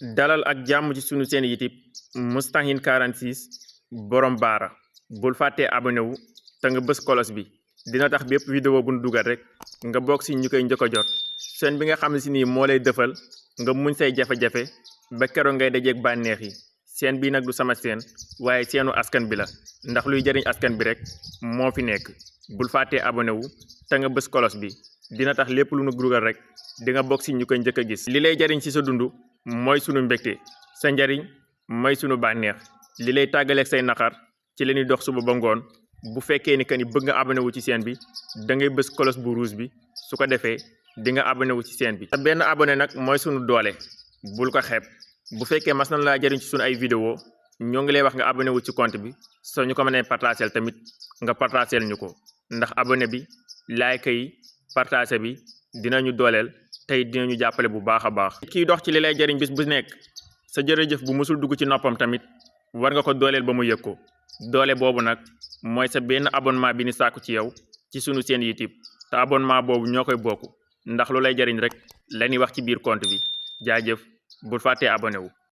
dalal ak jàmm ci sunu seen YouTube Moustahine 46 borom baara bul fàttee abonné wu te nga bës kolos bi dina tax bépp vidéo bu nu dugal rek nga bokk si ñu koy njëkk a jot seen bi nga xam ne si nii moo lay dëfal nga muñ say jafe-jafe ba keroog ngay dajeeg bànneex yi seen bii nag du sama seen waaye seenu askan bi la ndax luy jëriñ askan bi rek moo fi nekk bul fàttee abonné wu te nga bës kolos bi dina tax lépp lu nu dugal rek di nga bokk si ñu koy njëkk a gis. li lay jëriñ si sa dund mooy sunu mbégte sa njariñ mooy sunu bànneex li lay tàggaleeg say naqar ci la ñuy dox suba ba ngoon bu fekkee ni que ni bëgg nga abonné wu ci seen bi da ngay bës kolos bu rouge bi su ko defee di nga abonné wu ci seen bi. te benn abonné nag mooy sunu doole bul ko xeeb bu fekkee mas nañ laa jëriñ ci sunu ay vidéo ñoo ngi lay wax nga abonné wu ci compte bi soo ñu ko mënee partagel tamit nga partagel ñu ko ndax abonné bi like yi partagé bi dinañu dooleel tey dinañu jàppale bu baax a baax. kiy dox ci li lay jëriñ bis bu nekk sa jërëjëf bu musul dugg ci noppam tamit war nga ko dooleel ba mu yëg ko doole boobu nag mooy sa benn abonnement bi ni sàkku ci yow ci sunu seen YouTube te abonnement boobu ñoo koy bokk ndax lu lay jëriñ rek la ñuy wax ci biir compte bi jaajëf bul fàttee abonné wu.